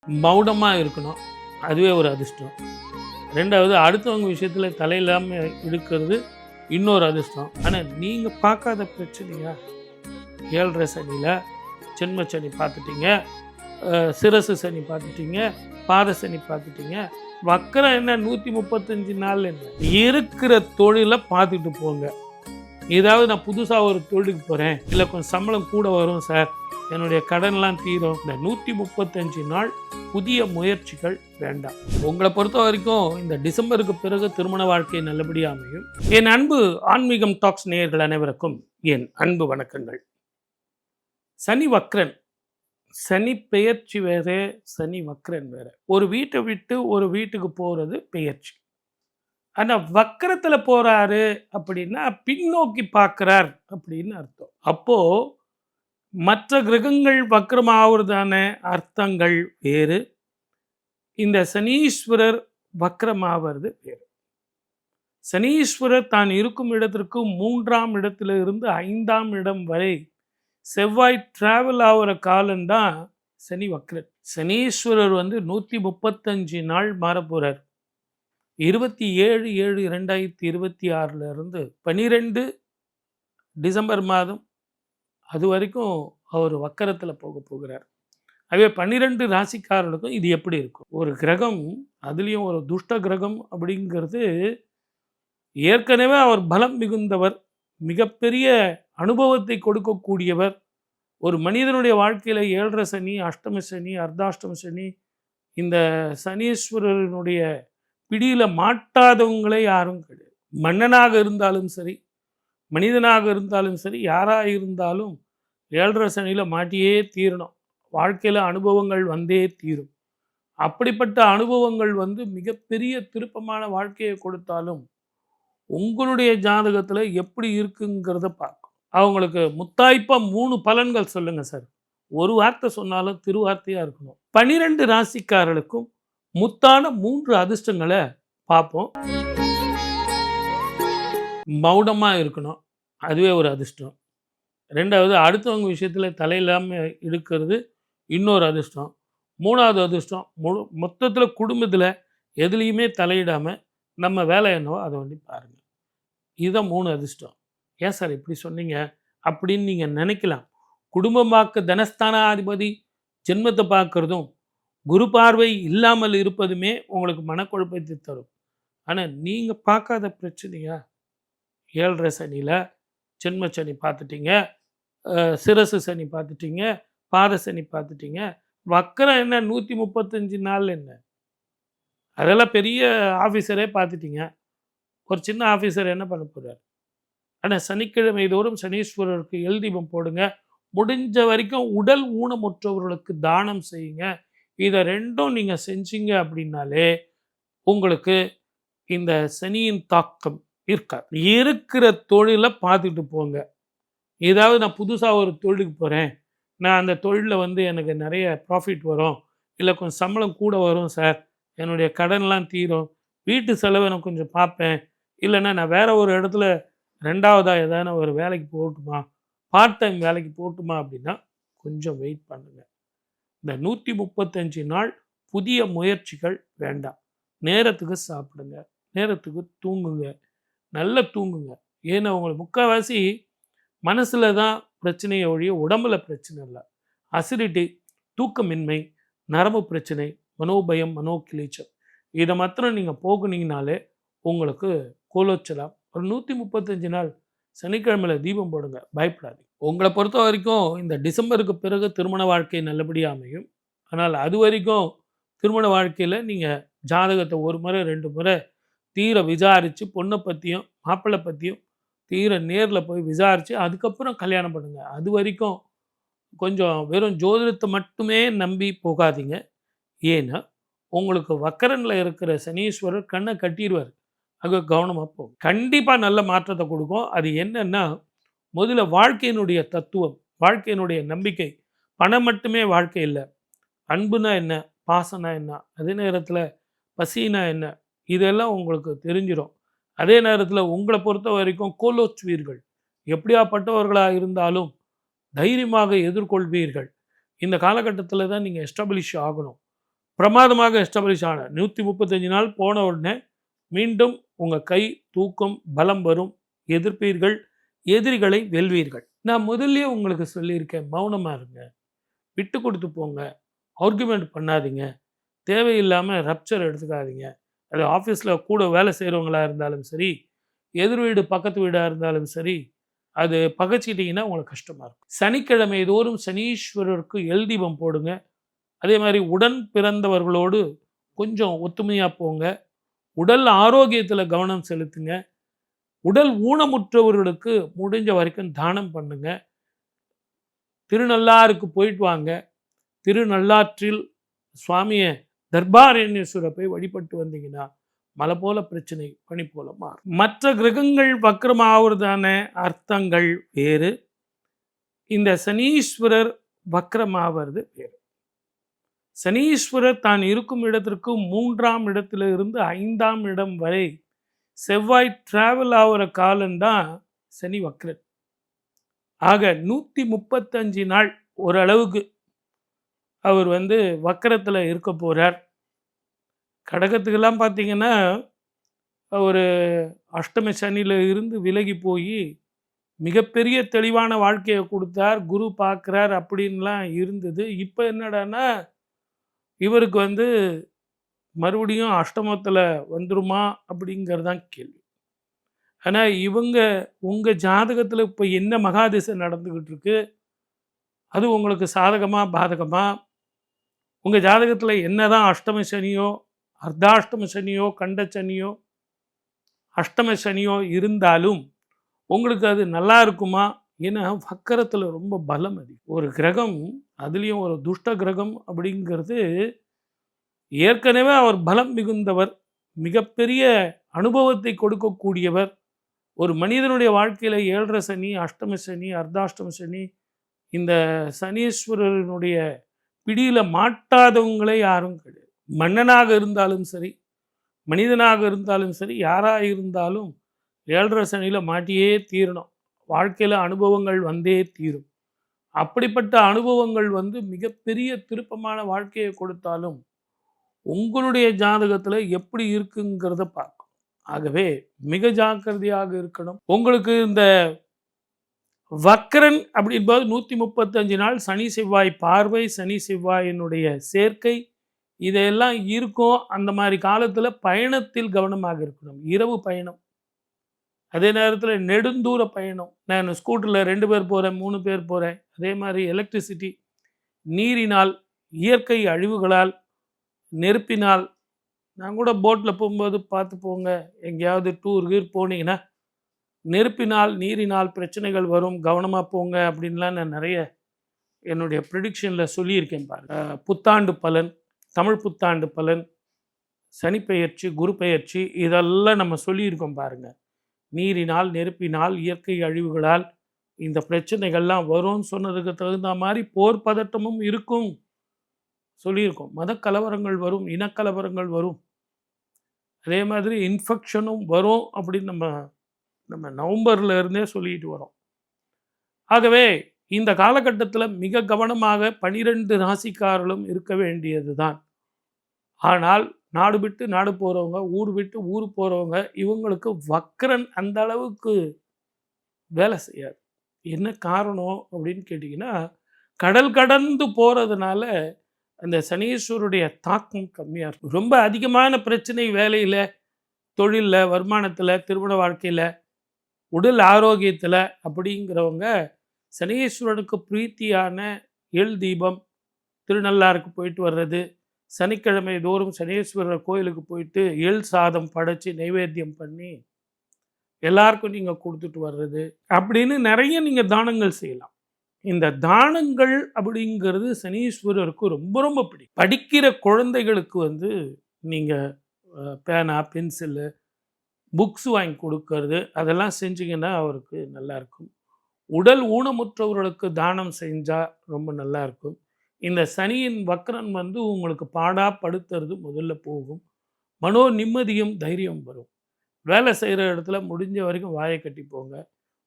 மௌனமாக இருக்கணும். அதுவே ஒரு அதிர்ஷ்டம். 2வது அடுத்தவங்க விஷயத்தில் தலையில்லாமல் இருக்கிறது இன்னொரு அதிர்ஷ்டம். ஆனால் நீங்கள் பார்க்காத பிரச்சனையா 7.5 சனியில் ஜென்ம சனி பார்த்துட்டீங்க, சிரசு சனி பார்த்துட்டீங்க, பாத சனி பார்த்துட்டீங்க. வக்கரம் என்ன 135 நாள் என்ன இருக்கிற தொழிலை பார்த்துட்டு போங்க. ஏதாவது நான் புதுசாக ஒரு தொழிலுக்கு போகிறேன், இல்லை கொஞ்சம் சம்பளம் கூட வரும் சார், என்னுடைய கடன்லாம் தீரும். இந்த 135 நாள் புதிய முயற்சிகள் வேண்டாம். உங்களை பொறுத்த வரைக்கும் இந்த டிசம்பருக்கு பிறகு திருமண வாழ்க்கை நல்லபடியாக அமையும். என் அன்பு ஆன்மீகம் டாக்ஸ் நேயர்கள் அனைவருக்கும் என் அன்பு வணக்கங்கள். சனி வக்ரன், சனி பெயர்ச்சி வேற, சனி வக்ரன் வேற. ஒரு வீட்டை விட்டு ஒரு வீட்டுக்கு போகிறது பெயர்ச்சி. ஆனால் வக்கரத்தில் போகிறாரு அப்படின்னா பின்னோக்கி பார்க்குறார் அப்படின்னு அர்த்தம். அப்போது மற்ற கிரகங்கள் வக்ரமாவதான அர்த்தங்கள் வேறு, இந்த சனீஸ்வரர் வக்ரமாவது வேறு. சனீஸ்வரர் தான் இருக்கும் இடத்திற்கு 3ஆம் இடத்துல இருந்து 5ஆம் இடம் வரை செவ்வாய் டிராவல் ஆகிற காலம்தான் சனி வக்ரன். சனீஸ்வரர் 135 நாள் மாற போகிறார். 27/7/2026 இருந்து 12 டிசம்பர் மாதம் அது வரைக்கும் அவர் வக்கரத்தில் போகிறார். அதுவே 12 ராசிக்காரர்களுக்கும் இது எப்படி இருக்கும்? ஒரு கிரகம், அதுலேயும் ஒரு துஷ்ட கிரகம் அப்படிங்கிறது, ஏற்கனவே அவர் பலம் மிகுந்தவர், மிகப்பெரிய அனுபவத்தை கொடுக்கக்கூடியவர். ஒரு மனிதனுடைய வாழ்க்கையில் 7.5 சனி, அஷ்டம சனி, அர்த்தாஷ்டம சனி, இந்த சனீஸ்வரனுடைய பிடியில் மாட்டாதவங்களே யாரும் கிடையாது. மன்னனாக இருந்தாலும் சரி, மனிதனாக இருந்தாலும் சரி, யாராக இருந்தாலும் 7.5 சனியில் மாட்டியே தீரணும். வாழ்க்கையில் அனுபவங்கள் வந்தே தீரும். அப்படிப்பட்ட அனுபவங்கள் மிகப்பெரிய திருப்பமான வாழ்க்கையை கொடுத்தாலும் உங்களுடைய ஜாதகத்தில் எப்படி இருக்குங்கிறத பார்க்கும். அவங்களுக்கு முத்தாய்ப்பா 3 பலன்கள் சொல்லுங்கள் சார். ஒரு வார்த்தை சொன்னாலும் திருவார்த்தையாக இருக்கணும். 12 ராசிக்காரர்களுக்கும் முத்தான 3 அதிர்ஷ்டங்களை பார்ப்போம். மௌனமாக இருக்கணும். அதுவே ஒரு அதிர்ஷ்டம். 2வது அடுத்தவங்க விஷயத்தில் தலையில்லாமல் இருக்கிறது இன்னொரு அதிர்ஷ்டம். 3வது அதிர்ஷ்டம் மொத்தத்தில் குடும்பத்தில் எதுலேயுமே தலையிடாமல் நம்ம வேலை என்னவோ அதை பாருங்கள். இதுதான் 3 அதிர்ஷ்டம். ஏன் சார் இப்படி சொன்னீங்க அப்படின்னு நீங்கள் நினைக்கலாம். குடும்பமாக்க தனஸ்தானாதிபதி ஜென்மத்தை பார்க்குறதும் குரு பார்வை இல்லாமல் இருப்பதுமே உங்களுக்கு மனக்குழப்பத்தை தரும். ஆனால் நீங்கள் பார்க்காத பிரச்சனையா 7.5 சனியில் ஜென்ம சனி பார்த்துட்டீங்க, சிரசு சனி பார்த்துட்டீங்க, பாத சனி பார்த்துட்டீங்க. வக்கரம் என்ன 135 நாள் என்ன? அதெல்லாம் பெரிய ஆஃபீஸரே பார்த்துட்டீங்க. ஒரு சின்ன ஆஃபீஸர் என்ன பண்ண போகிறார்? ஆனால் சனிக்கிழமை தோறும் சனீஸ்வரருக்கு எல் தீபம் போடுங்க. முடிஞ்ச வரைக்கும் உடல் ஊனமுற்றவர்களுக்கு தானம் செய்யுங்க. இதை 2ம் நீங்கள் செஞ்சீங்க அப்படின்னாலே உங்களுக்கு இந்த சனியின் தாக்கம் இருக்காது. இருக்கிற தொழிலை பார்த்துட்டு போங்க. ஏதாவது நான் புதுசாக ஒரு தொழிலுக்கு போகிறேன், நான் அந்த தொழிலில் எனக்கு நிறைய ப்ராஃபிட் வரும், இல்லை கொஞ்சம் சம்பளம் கூட வரும் சார், என்னுடைய கடன்லாம் தீரும், வீட்டு செலவை நான் கொஞ்சம் பார்ப்பேன், இல்லைன்னா நான் வேறு ஒரு இடத்துல 2வதாக ஏதாவது ஒரு வேலைக்கு போகட்டுமா, பார்ட் டைம் வேலைக்கு போகட்டுமா அப்படின்னா கொஞ்சம் வெயிட் பண்ணுங்கள். இந்த 135 நாள் புதிய முயற்சிகள் வேண்டாம். நேரத்துக்கு சாப்பிடுங்க, நேரத்துக்கு தூங்குங்க, நல்லா தூங்குங்க. ஏன்னா உங்களுக்கு முக்கால்வாசி மனசில் தான் பிரச்சனையை ஒழிய உடம்புல பிரச்சனை இல்லை. அசிடிட்டி, தூக்கமின்மை, நரம்பு பிரச்சனை, மனோபயம், மனோக்கிளீச்சல், இதை மாத்திரம் நீங்கள் போக்குனீங்கனாலே உங்களுக்கு கோலோச்சலாம். ஒரு 135 நாள் சனிக்கிழமையில் தீபம் போடுங்க, பயப்படாதீங்க. உங்களை பொறுத்த வரைக்கும் இந்த டிசம்பருக்கு பிறகு திருமண வாழ்க்கை நல்லபடியாக அமையும். ஆனால் அது வரைக்கும் திருமண வாழ்க்கையில் நீங்கள் ஜாதகத்தை 1 முறை 2 முறை தீர விசாரித்து, பொண்ணை பற்றியும் மாப்பிள்ளை பற்றியும் தீர நேரில் போய் விசாரித்து அதுக்கப்புறம் கல்யாணம் பண்ணுங்கள். அது வரைக்கும் கொஞ்சம் வெறும் ஜோதிடத்தை மட்டுமே நம்பி போகாதீங்க. ஏன்னா உங்களுக்கு வக்கரனில் இருக்கிற சனீஸ்வரர் கண்ணை கட்டிடுவார். அது கவனமாக போகும். கண்டிப்பாக நல்ல மாற்றத்தை கொடுக்கும். அது என்னன்னா, முதல்ல வாழ்க்கையினுடைய தத்துவம், வாழ்க்கையினுடைய நம்பிக்கை. பணம் மட்டுமே வாழ்க்கை இல்லை. அன்புனா என்ன, பாசனா என்ன, அதே நேரத்தில் பசினா என்ன, இதெல்லாம் உங்களுக்கு தெரிஞ்சிடும். அதே நேரத்தில் உங்களை பொறுத்த வரைக்கும் கோலோச்சுவீர்கள். எப்படியாப்பட்டவர்களாக இருந்தாலும் தைரியமாக எதிர்கொள்வீர்கள். இந்த காலகட்டத்தில் தான் நீங்கள் எஸ்டாப்ளிஷ் ஆகணும். பிரமாதமாக எஸ்டாப்ளிஷ் ஆன 135 நாள் போன உடனே மீண்டும் உங்கள் கை தூக்கம் பலம் வரும், எதிர்ப்பீர்கள், எதிரிகளை வெல்வீர்கள். நான் முதல்லயே உங்களுக்கு சொல்லியிருக்கேன், மௌனமாக இருங்க, விட்டு கொடுத்து போங்க, ஆர்குமெண்ட் பண்ணாதீங்க, தேவையில்லாமல் ரப்சர் எடுத்துக்காதீங்க. அது ஆஃபீஸில் கூட வேலை செய்கிறவங்களா இருந்தாலும் சரி, எதிர் வீடு பக்கத்து வீடாக இருந்தாலும் சரி, அது பகைச்சிட்டிங்கன்னா உங்களுக்கு கஷ்டமாக இருக்கும். சனிக்கிழமை தோறும் சனீஸ்வரருக்கு எல் தீபம் போடுங்க. அதே மாதிரி உடன் பிறந்தவர்களோடு கொஞ்சம் ஒத்துமையாக போங்க. உடல் ஆரோக்கியத்தில் கவனம் செலுத்துங்க. உடல் ஊனமுற்றவர்களுக்கு முடிஞ்ச வரைக்கும் தானம் பண்ணுங்க. திருநள்ளாறுக்கு போயிட்டு வாங்க. திருநள்ளாற்றில் சுவாமியை தர்பாரண்யேஸ்வரை போய் வழிபட்டு வந்தீங்கன்னா மலை போல பிரச்சனை பனி போல மாறும். மற்ற கிரகங்கள் வக்ரமாவதான அர்த்தங்கள் வேறு, இந்த சனீஸ்வரர் வக்ரமாவது வேறு. சனீஸ்வரர் தான் இருக்கும் இடத்திற்கு 3ஆம் இடத்துல இருந்து 5ஆம் இடம் வரை செவ்வாய் டிராவல் ஆகிற காலம்தான் சனி வக்ரன். ஆக 135 நாள் ஓரளவுக்கு அவர் வக்கரத்தில் இருக்க போகிறார். கடகத்துக்கெல்லாம் பார்த்தீங்கன்னா ஒரு அஷ்டம சனியில் இருந்து விலகி போய் மிகப்பெரிய தெளிவான வாழ்க்கையை கொடுத்தார், குரு பார்க்குறார் அப்படின்லாம் இருந்தது. இப்போ என்னடான்னா இவருக்கு மறுபடியும் அஷ்டமத்தில் வந்துருமா அப்படிங்கிறது தான் கேள்வி. ஆனால் உங்கள் ஜாதகத்தில் இப்போ என்ன மகாதிசை நடந்துக்கிட்டு இருக்கு, அது உங்களுக்கு சாதகமாக பாதகமாக, உங்கள் ஜாதகத்தில் என்ன தான் அஷ்டம சனியோ அர்த்தாஷ்டம சனியோ கண்ட சனியோ அஷ்டம சனியோ இருந்தாலும் உங்களுக்கு அது நல்லா இருக்குமா? ஏன்னா வக்கரத்தில் ரொம்ப பலம் அதிகம். ஒரு கிரகம், அதுலேயும் ஒரு துஷ்ட கிரகம் அப்படிங்கிறது, ஏற்கனவே அவர் பலம் மிகுந்தவர், மிகப்பெரிய அனுபவத்தை கொடுக்கக்கூடியவர். ஒரு மனிதனுடைய வாழ்க்கையில் 7.5 சனி, அஷ்டம சனி, அர்த்தாஷ்டம சனி, இந்த சனீஸ்வரனுடைய பிடியில் மாட்டாதவங்களே யாரும் கிடையாது. மன்னனாக இருந்தாலும் சரி, மனிதனாக இருந்தாலும் சரி, யாராக இருந்தாலும் 7.5 சனியில் மாட்டியே தீரணும். வாழ்க்கையில் அனுபவங்கள் வந்தே தீரும். அப்படிப்பட்ட அனுபவங்கள் மிகப்பெரிய திருப்பமான வாழ்க்கையை கொடுத்தாலும் உங்களுடைய ஜாதகத்தில் எப்படி இருக்குங்கிறத பார்க்கணும். ஆகவே மிக ஜாக்கிரதையாக இருக்கணும். உங்களுக்கு இந்த வக்கரன் அப்படின்போது 135 நாள் சனி செவ்வாய் பார்வை, சனி செவ்வாயினுடைய சேர்க்கை, இதெல்லாம் இருக்கும். அந்த மாதிரி காலத்தில் பயணத்தில் கவனமாக இருக்கணும். இரவு பயணம், அதே நேரத்தில் நெடுந்தூர பயணம். நான் ஸ்கூட்டரில் 2 பேர் போகிறேன், 3 பேர் போகிறேன். அதே மாதிரி எலக்ட்ரிசிட்டி, நீரினால், இயற்கை அழிவுகளால், நெருப்பினால். நான் கூட போட்டில் போகும்போது பார்த்து போங்க, எங்கேயாவது டூர் போனீங்கன்னா நெருப்பினால் நீரினால் பிரச்சனைகள் வரும், கவனமாக போங்க அப்படின்லாம் நான் நிறைய என்னுடைய ப்ரிடிக்ஷனில் சொல்லியிருக்கேன். பாருங்க, புத்தாண்டு பலன், தமிழ் புத்தாண்டு பலன், சனிப்பெயர்ச்சி, குரு பெயர்ச்சி, இதெல்லாம் நம்ம சொல்லியிருக்கோம். பாருங்கள், நீரினால் நெருப்பினால் இயற்கை அழிவுகளால் இந்த பிரச்சனைகள்லாம் வரும்னு சொன்னதுக்கு தகுந்த மாதிரி போர் பதட்டமும் இருக்கும் சொல்லியிருக்கோம். மத கலவரங்கள் வரும், இனக்கலவரங்கள் வரும், அதே மாதிரி இன்ஃபெக்ஷனும் வரும் அப்படின்னு நம்ம நவம்பரில் இருந்தே சொல்லிட்டு வரோம். ஆகவே இந்த காலகட்டத்தில் மிக கவனமாக 12 ராசிக்காரர்களும் இருக்க வேண்டியது தான். ஆனால் நாடு விட்டு நாடு போகிறவங்க, ஊர் விட்டு ஊர் போகிறவங்க, இவங்களுக்கு வக்கரன் அந்த அளவுக்கு வேலை செய்யாது. என்ன காரணம் அப்படின்னு கேட்டிங்கன்னா, கடல் கடந்து போகிறதுனால அந்த சனீஸ்வருடைய தாக்கம் கம்மியாக இருக்கும். ரொம்ப அதிகமான பிரச்சனை வேலையில், தொழிலில், வருமானத்தில், திருமண வாழ்க்கையில், உடல் ஆரோக்கியத்தில் அப்படிங்கிறவங்க சனீஸ்வரனுக்கு பிரீத்தியான எள் தீபம், திருநள்ளாறுக்கு போயிட்டு வர்றது, சனிக்கிழமை தோறும் சனீஸ்வரர் கோயிலுக்கு போயிட்டு எள் சாதம் படைச்சி நைவேத்தியம் பண்ணி எல்லாருக்கும் நீங்கள் கொடுத்துட்டு வர்றது அப்படின்னு நிறைய நீங்கள் தானங்கள் செய்யலாம். இந்த தானங்கள் அப்படிங்கிறது சனீஸ்வரருக்கு ரொம்ப ரொம்ப பிடிக்கும். படிக்கிற குழந்தைகளுக்கு நீங்கள் பேனா, பென்சிலு, புக்ஸ் வாங்கி கொடுக்கறது, அதெல்லாம் செஞ்சிங்கன்னா அவருக்கு நல்லாயிருக்கும். உடல் ஊனமுற்றவர்களுக்கு தானம் செஞ்சால் ரொம்ப நல்லாயிருக்கும். இந்த சனியின் வக்கரன் உங்களுக்கு பாடாப்படுத்துறது முதல்ல போகும். மனோ நிம்மதியும் தைரியம் வரும். வேலை செய்கிற இடத்துல முடிஞ்ச வரைக்கும் வாயை கட்டி போங்க.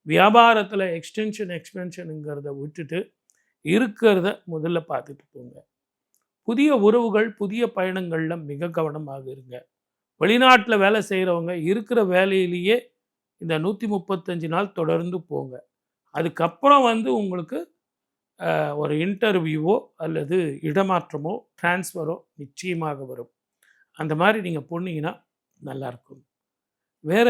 வியாபாரத்தில் எக்ஸ்பென்ஷனுங்கிறத விட்டுட்டு இருக்கிறத முதல்ல பார்த்துட்டு போங்க. புதிய உறவுகள், புதிய பயணங்கள்ல மிக கவனமாக இருங்க. வெளிநாட்ல வேலை செய்றவங்க இருக்கிற வேலையிலேயே இந்த 135 நாள் தொடர்ந்து போங்க. அதுக்கப்புறம் வந்து உங்களுக்கு ஒரு இன்டர்வியூவோ அல்லது இடமாற்றமோ, ட்ரான்ஸ்ஃபரோ நிச்சயமாக வரும். அந்த மாரி நீங்க போனீங்கன்னா நல்லாயிருக்கும். வேற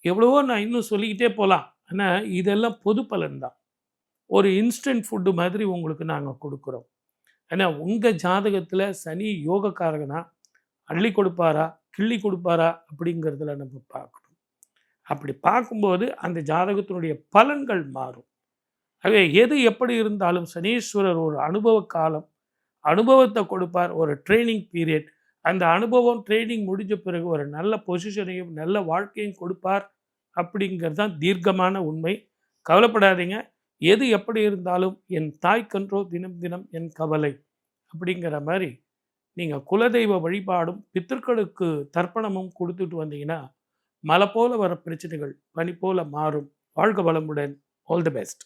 எவ்வளவோ நான் இன்னும் சொல்லிக்கிட்டே போலாம். ஆனா இதெல்லாம் பொது பலன் தான். ஒரு இன்ஸ்டன்ட் ஃபுட் மாதிரி உங்களுக்கு நாங்க குடுக்குறோம். ஏன்னா உங்க ஜாதகத்தில சனி யோகக்காரகனா, அள்ளி கொடுப்பாரா? கிள்ளி கொடுப்பாரா? அப்படிங்கிறதுல நம்ம பார்க்கணும். அப்படி பார்க்கும்போது அந்த ஜாதகத்தினுடைய பலன்கள் மாறும். ஆகவே எது எப்படி இருந்தாலும் சனீஸ்வரர் ஒரு அனுபவ காலம், அனுபவத்த கொடுப்பார். ஒரு ட்ரெய்னிங் பீரியட். அந்த அனுபவம் ட்ரெய்னிங் முடிஞ்ச பிறகு ஒரு நல்ல பொசிஷனையும், நல்ல வாழ்க்கையும் கொடுப்பார். அப்படிங்கிறது தான் தீர்க்கமான உண்மை. கவலைப்படாதீங்க. எது எப்படி இருந்தாலும் என் தாய்க்கன்றோ தினம் தினம் என் கவலை. அப்படிங்கிற மாரி நீங்க குலதெய்வ வழிபாடும், பித்ருக்களுக்கு தர்ப்பணமும் குடுத்துட்டு வந்தீங்கன்னா, மலை போல வர பிரச்சனைகள் பனி போல மாறும். வாழ்க வளமுடன். All the best.